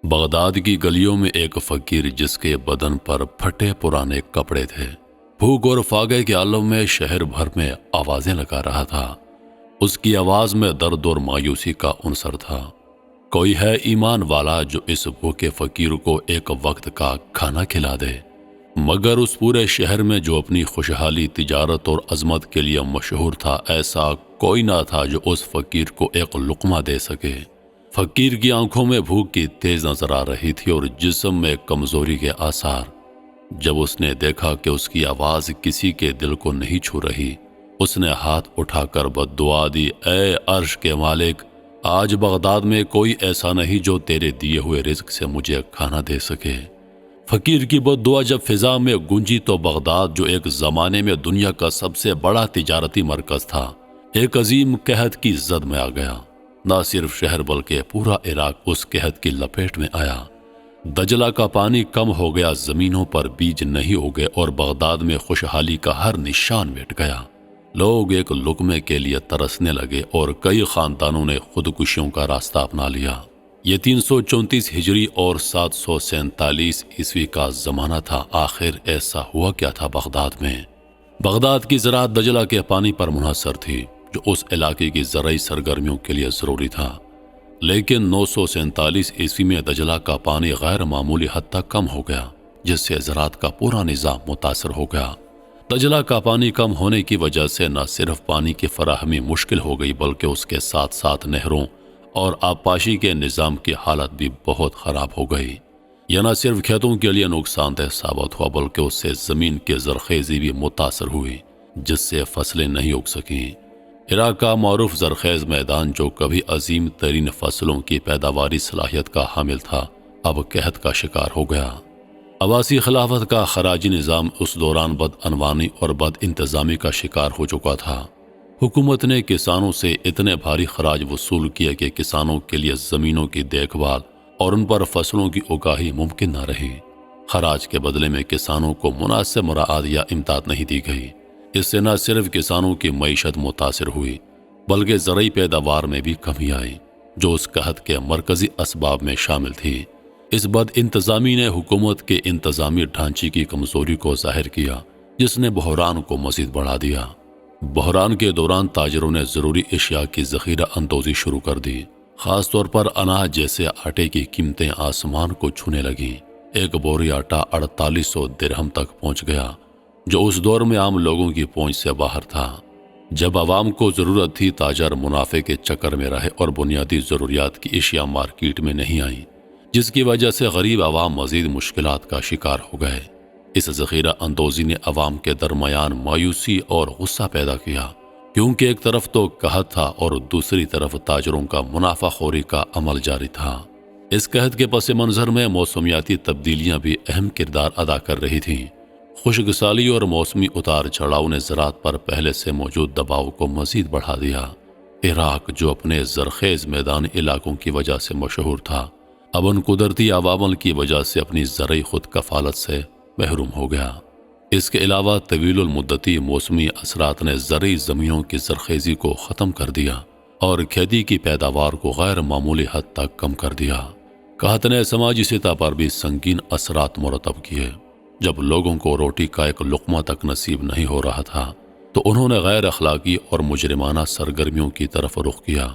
Baghdad کی گلیوں میں ایک فقیر جس کے بدن پر پھٹے پرانے کپڑے تھے، بھوک اور فاقے کے عالم میں شہر بھر میں آوازیں لگا رہا تھا۔ اس کی آواز میں درد اور مایوسی کا عنصر تھا۔ کوئی ہے ایمان والا جو اس بھوکے فقیر کو ایک وقت کا کھانا کھلا دے؟ مگر اس پورے شہر میں جو اپنی خوشحالی، تجارت اور عظمت کے لیے مشہور تھا، ایسا کوئی نہ تھا جو اس فقیر کو ایک لقمہ دے سکے۔ فقیر کی آنکھوں میں بھوک کی تیز نظر آ رہی تھی اور جسم میں کمزوری کے آثار۔ جب اس نے دیکھا کہ اس کی آواز کسی کے دل کو نہیں چھو رہی، اس نے ہاتھ اٹھا کر بد دعا دی، اے عرش کے مالک، آج بغداد میں کوئی ایسا نہیں جو تیرے دیے ہوئے رزق سے مجھے کھانا دے سکے۔ فقیر کی بد دعا جب فضا میں گونجی تو بغداد، جو ایک زمانے میں دنیا کا سب سے بڑا تجارتی مرکز تھا، ایک عظیم قحط کی زد میں آ گیا۔ نہ صرف شہر بلکہ پورا عراق اس قحط کی لپیٹ میں آیا۔ دجلہ کا پانی کم ہو گیا، زمینوں پر بیج نہیں اگے اور بغداد میں خوشحالی کا ہر نشان مٹ گیا۔ لوگ ایک لقمے کے لیے ترسنے لگے اور کئی خاندانوں نے خودکشیوں کا راستہ اپنا لیا۔ یہ 334 ہجری اور 747 عیسوی کا زمانہ تھا۔ آخر ایسا ہوا کیا تھا بغداد میں؟ بغداد کی زراعت دجلہ کے پانی پر منحصر تھی، جو اس علاقے کی زرعی سرگرمیوں کے لیے ضروری تھا۔ لیکن 947 عیسوی میں دجلہ کا پانی غیر معمولی حد تک کم ہو گیا، جس سے زراعت کا پورا نظام متاثر ہو گیا۔ دجلہ کا پانی کم ہونے کی وجہ سے نہ صرف پانی کی فراہمی مشکل ہو گئی، بلکہ اس کے ساتھ ساتھ نہروں اور آبپاشی کے نظام کی حالت بھی بہت خراب ہو گئی۔ یہ نہ صرف کھیتوں کے لیے نقصان دہ ثابت ہوا، بلکہ اس سے زمین کی زرخیزی بھی متاثر ہوئی، جس سے فصلیں نہیں اگ سکیں۔ عراق کا معروف زرخیز میدان، جو کبھی عظیم ترین فصلوں کی پیداواری صلاحیت کا حامل تھا، اب قحط کا شکار ہو گیا۔ عباسی خلافت کا خراجی نظام اس دوران بدعنوانی اور بد انتظامی کا شکار ہو چکا تھا۔ حکومت نے کسانوں سے اتنے بھاری خراج وصول کیے کہ کسانوں کے لیے زمینوں کی دیکھ بھال اور ان پر فصلوں کی اگاہی ممکن نہ رہی۔ خراج کے بدلے میں کسانوں کو مناسب مراعات یا امداد نہیں دی گئی۔ اس سے نہ صرف کسانوں کی معیشت متاثر ہوئی، بلکہ زرعی پیداوار میں بھی کمی آئی، جو اس قحط کے مرکزی اسباب میں شامل تھی۔ اس بد انتظامی نے حکومت کے انتظامی ڈھانچے کی کمزوری کو ظاہر کیا، جس نے بحران کو مزید بڑھا دیا۔ بحران کے دوران تاجروں نے ضروری اشیاء کی ذخیرہ اندوزی شروع کر دی۔ خاص طور پر اناج جیسے آٹے کی قیمتیں آسمان کو چھونے لگیں۔ ایک بوری آٹا 4800 درہم تک پہنچ گیا، جو اس دور میں عام لوگوں کی پہنچ سے باہر تھا۔ جب عوام کو ضرورت تھی، تاجر منافع کے چکر میں رہے اور بنیادی ضروریات کی اشیاء مارکیٹ میں نہیں آئیں، جس کی وجہ سے غریب عوام مزید مشکلات کا شکار ہو گئے۔ اس ذخیرہ اندوزی نے عوام کے درمیان مایوسی اور غصہ پیدا کیا، کیونکہ ایک طرف تو قحط تھا اور دوسری طرف تاجروں کا منافع خوری کا عمل جاری تھا۔ اس قحط کے پس منظر میں موسمیاتی تبدیلیاں بھی اہم کردار ادا کر رہی تھیں۔ خشک سالی اور موسمی اتار چڑھاؤ نے زراعت پر پہلے سے موجود دباؤ کو مزید بڑھا دیا۔ عراق، جو اپنے زرخیز میدانی علاقوں کی وجہ سے مشہور تھا، اب ان قدرتی عوامل کی وجہ سے اپنی زرعی خود کفالت سے محروم ہو گیا۔ اس کے علاوہ طویل المدتی موسمی اثرات نے زرعی زمینوں کی زرخیزی کو ختم کر دیا اور کھیتی کی پیداوار کو غیر معمولی حد تک کم کر دیا۔ قحط نے سماجی سطح پر بھی سنگین اثرات مرتب کیے۔ جب لوگوں کو روٹی کا ایک لقمہ تک نصیب نہیں ہو رہا تھا، تو انہوں نے غیر اخلاقی اور مجرمانہ سرگرمیوں کی طرف رخ کیا۔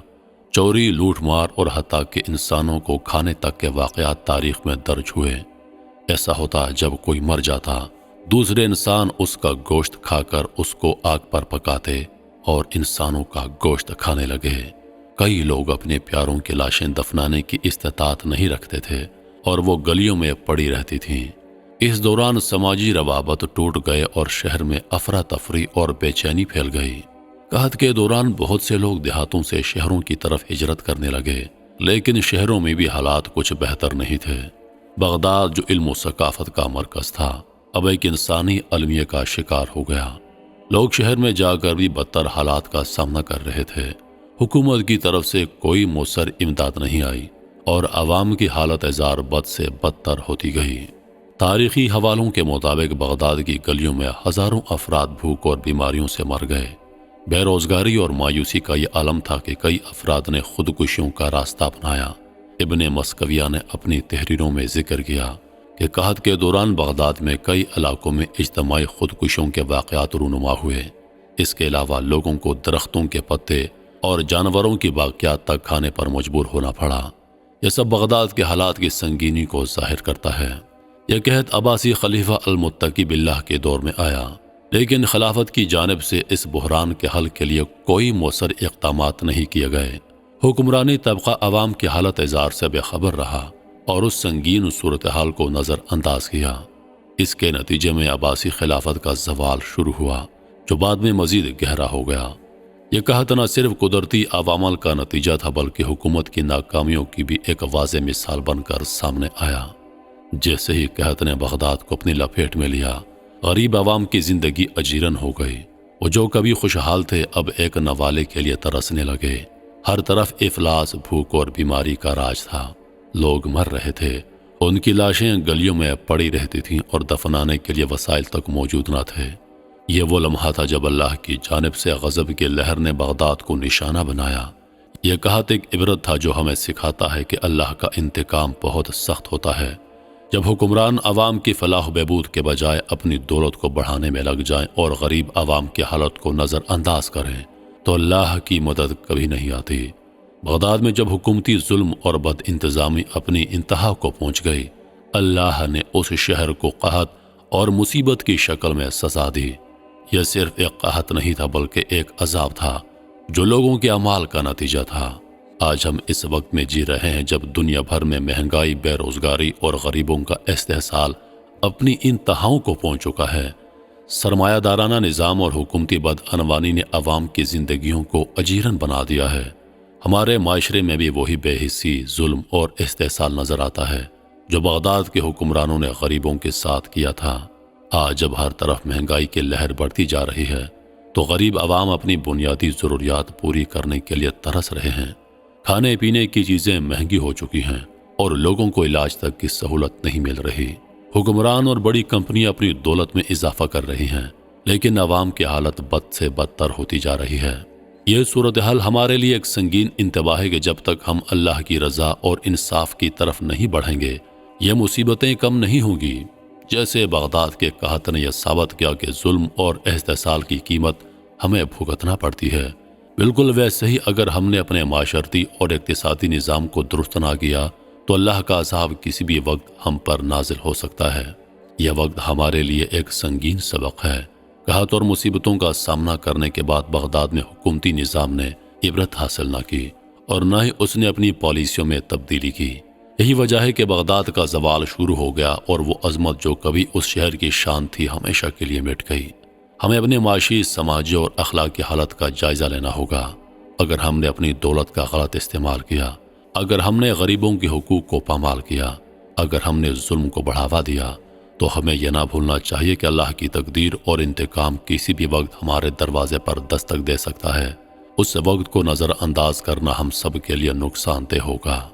چوری، لوٹ مار اور حتیٰ کہ انسانوں کو کھانے تک کے واقعات تاریخ میں درج ہوئے۔ ایسا ہوتا جب کوئی مر جاتا، دوسرے انسان اس کا گوشت کھا کر اس کو آگ پر پکاتے اور انسانوں کا گوشت کھانے لگے۔ کئی لوگ اپنے پیاروں کی لاشیں دفنانے کی استطاعت نہیں رکھتے تھے اور وہ گلیوں میں پڑی رہتی تھیں۔ اس دوران سماجی روابط ٹوٹ گئے اور شہر میں افراتفری اور بے چینی پھیل گئی۔ قحط کے دوران بہت سے لوگ دیہاتوں سے شہروں کی طرف ہجرت کرنے لگے، لیکن شہروں میں بھی حالات کچھ بہتر نہیں تھے۔ بغداد، جو علم و ثقافت کا مرکز تھا، اب ایک انسانی المیہ کا شکار ہو گیا۔ لوگ شہر میں جا کر بھی بدتر حالات کا سامنا کر رہے تھے۔ حکومت کی طرف سے کوئی مؤثر امداد نہیں آئی اور عوام کی حالت ہزار بد سے بدتر ہوتی گئی۔ تاریخی حوالوں کے مطابق بغداد کی گلیوں میں ہزاروں افراد بھوک اور بیماریوں سے مر گئے۔ بے روزگاری اور مایوسی کا یہ عالم تھا کہ کئی افراد نے خودکشیوں کا راستہ اپنایا۔ ابن مسکویہ نے اپنی تحریروں میں ذکر کیا کہ قحط کے دوران بغداد میں کئی علاقوں میں اجتماعی خودکشیوں کے واقعات رونما ہوئے۔ اس کے علاوہ لوگوں کو درختوں کے پتے اور جانوروں کی باقیات تک کھانے پر مجبور ہونا پڑا۔ یہ سب بغداد کے حالات کی سنگینی کو ظاہر کرتا ہے۔ یہ قحط عباسی خلیفہ المتقی باللہ کے دور میں آیا، لیکن خلافت کی جانب سے اس بحران کے حل کے لیے کوئی مؤثر اقدامات نہیں کیے گئے۔ حکمرانی طبقہ عوام کی حالت اظہار سے بے خبر رہا اور اس سنگین صورتحال کو نظر انداز کیا۔ اس کے نتیجے میں عباسی خلافت کا زوال شروع ہوا، جو بعد میں مزید گہرا ہو گیا۔ یہ قحط نہ صرف قدرتی عوامل کا نتیجہ تھا بلکہ حکومت کی ناکامیوں کی بھی ایک واضح مثال بن کر سامنے آیا۔ جیسے ہی قحط نے بغداد کو اپنی لپیٹ میں لیا، غریب عوام کی زندگی اجیرن ہو گئی۔ وہ جو کبھی خوشحال تھے اب ایک نوالے کے لیے ترسنے لگے۔ ہر طرف افلاس، بھوک اور بیماری کا راج تھا۔ لوگ مر رہے تھے، ان کی لاشیں گلیوں میں پڑی رہتی تھیں اور دفنانے کے لیے وسائل تک موجود نہ تھے۔ یہ وہ لمحہ تھا جب اللہ کی جانب سے غضب کی لہر نے بغداد کو نشانہ بنایا۔ یہ قحط ایک عبرت تھا جو ہمیں سکھاتا ہے کہ اللہ کا انتقام بہت سخت ہوتا ہے۔ جب حکمران عوام کی فلاح و بہبود کے بجائے اپنی دولت کو بڑھانے میں لگ جائیں اور غریب عوام کی حالت کو نظر انداز کریں تو اللہ کی مدد کبھی نہیں آتی۔ بغداد میں جب حکومتی ظلم اور بد انتظامی اپنی انتہا کو پہنچ گئی، اللہ نے اس شہر کو قحط اور مصیبت کی شکل میں سزا دی۔ یہ صرف ایک قحط نہیں تھا بلکہ ایک عذاب تھا جو لوگوں کے اعمال کا نتیجہ تھا۔ آج ہم اس وقت میں جی رہے ہیں جب دنیا بھر میں مہنگائی، بے روزگاری اور غریبوں کا استحصال اپنی انتہاؤں کو پہنچ چکا ہے۔ سرمایہ دارانہ نظام اور حکومتی بدعنوانی نے عوام کی زندگیوں کو اجیرن بنا دیا ہے۔ ہمارے معاشرے میں بھی وہی بے حسی، ظلم اور استحصال نظر آتا ہے جو بغداد کے حکمرانوں نے غریبوں کے ساتھ کیا تھا۔ آج جب ہر طرف مہنگائی کی لہر بڑھتی جا رہی ہے تو غریب عوام اپنی بنیادی ضروریات پوری کرنے کے لیے ترس رہے ہیں۔ کھانے پینے کی چیزیں مہنگی ہو چکی ہیں اور لوگوں کو علاج تک کی سہولت نہیں مل رہی۔ حکمران اور بڑی کمپنیاں اپنی دولت میں اضافہ کر رہی ہیں، لیکن عوام کی حالت بد سے بدتر ہوتی جا رہی ہے۔ یہ صورتحال ہمارے لیے ایک سنگین انتباہ ہے کہ جب تک ہم اللہ کی رضا اور انصاف کی طرف نہیں بڑھیں گے، یہ مصیبتیں کم نہیں ہوں گی۔ جیسے بغداد کے قحط نے یہ ثابت کیا کہ ظلم اور استحصال کی قیمت ہمیں بھگتنا پڑتی ہے، بالکل ویسے ہی اگر ہم نے اپنے معاشرتی اور اقتصادی نظام کو درست نہ کیا تو اللہ کا عذاب کسی بھی وقت ہم پر نازل ہو سکتا ہے۔ یہ وقت ہمارے لیے ایک سنگین سبق ہے۔ قحط اور مصیبتوں کا سامنا کرنے کے بعد بغداد میں حکومتی نظام نے عبرت حاصل نہ کی اور نہ ہی اس نے اپنی پالیسیوں میں تبدیلی کی۔ یہی وجہ ہے کہ بغداد کا زوال شروع ہو گیا اور وہ عظمت جو کبھی اس شہر کی شان تھی ہمیشہ کے لیے مٹ گئی۔ ہمیں اپنے معاشی، سماجی اور اخلاقی حالت کا جائزہ لینا ہوگا۔ اگر ہم نے اپنی دولت کا غلط استعمال کیا، اگر ہم نے غریبوں کے حقوق کو پامال کیا، اگر ہم نے ظلم کو بڑھاوا دیا، تو ہمیں یہ نہ بھولنا چاہیے کہ اللہ کی تقدیر اور انتقام کسی بھی وقت ہمارے دروازے پر دستک دے سکتا ہے۔ اس وقت کو نظر انداز کرنا ہم سب کے لیے نقصان دہ ہوگا۔